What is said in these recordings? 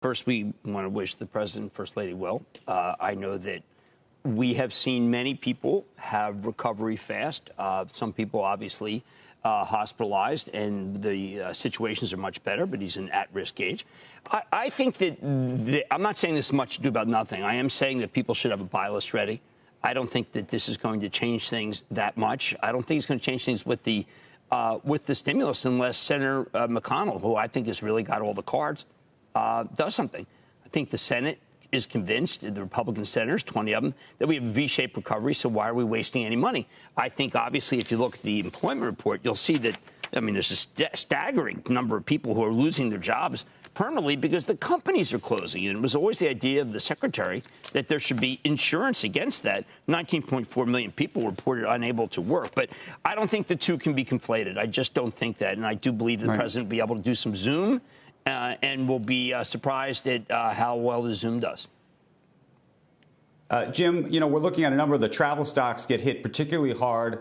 First, we want to wish the president and first lady well. I know that we have seen many people have recovery fast. Some people obviously hospitalized, and the situations are much better, but he's an at-risk age. I think that I'm not saying this is much ado about nothing. I am saying that people should have a buy list ready. I don't think that this is going to change things that much. I don't think it's going to change things with the stimulus unless Senator McConnell, who I think has really got all the cards, does something. I think the Senate is convinced, the Republican senators, 20 of them, that we have a V-shaped recovery, so why are we wasting any money? I think, obviously, if you look at the employment report, you'll see that, there's a staggering number of people who are losing their jobs permanently because the companies are closing. And it was always the idea of the secretary that there should be insurance against that. 19.4 million people reported unable to work. But I don't think the two can be conflated. I just don't think that. And I do believe the president will be able to do some Zoom and we'll be surprised at how well the Zoom does. Jim, we're looking at a number of the travel stocks get hit particularly hard.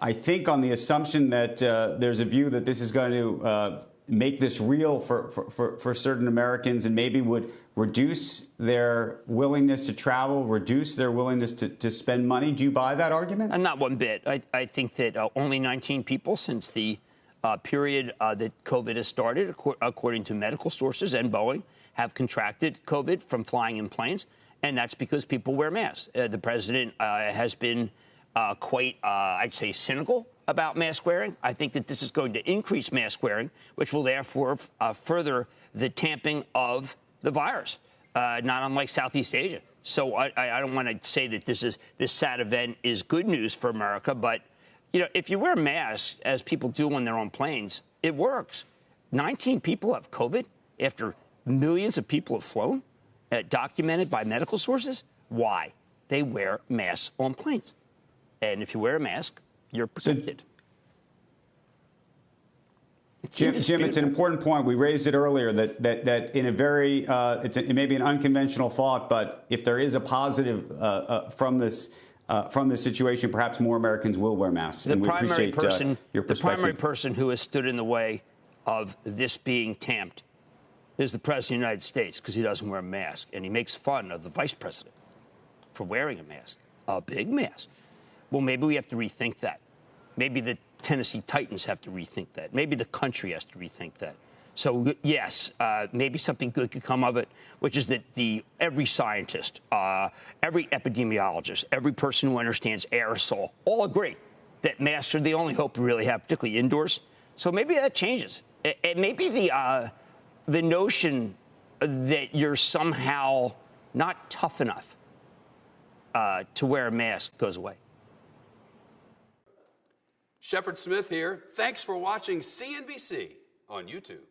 I think on the assumption that there's a view that this is going to make this real for certain Americans and maybe would reduce their willingness to travel, reduce their willingness to spend money. Do you buy that argument? Not one bit. I think that only 19 people since the period that COVID has started, according to medical sources and Boeing, have contracted COVID from flying in planes. And that's because people wear masks. The president has been quite, I'd say, cynical about mask wearing. I think that this is going to increase mask wearing, which will therefore further the tamping of the virus, not unlike Southeast Asia. So I don't want to say that this sad event is good news for America, but if you wear masks, as people do on their own planes, it works. 19 people have COVID after millions of people have flown, documented by medical sources. Why? They wear masks on planes. And if you wear a mask, you're protected. Jim, it's an important point. We raised it earlier that in a very, it may be an unconventional thought, but if there is a positive from this situation, perhaps more Americans will wear masks. And we appreciate your perspective. The primary person who has stood in the way of this being tamped is the president of the United States because he doesn't wear a mask. And he makes fun of the vice president for wearing a mask, a big mask. Well, maybe we have to rethink that. Maybe the Tennessee Titans have to rethink that. Maybe the country has to rethink that. So, yes, maybe something good could come of it, which is that every scientist, every epidemiologist, every person who understands aerosol all agree that masks are the only hope we really have, particularly indoors. So maybe that changes. And maybe the notion that you're somehow not tough enough to wear a mask goes away. Shepard Smith here. Thanks for watching CNBC on YouTube.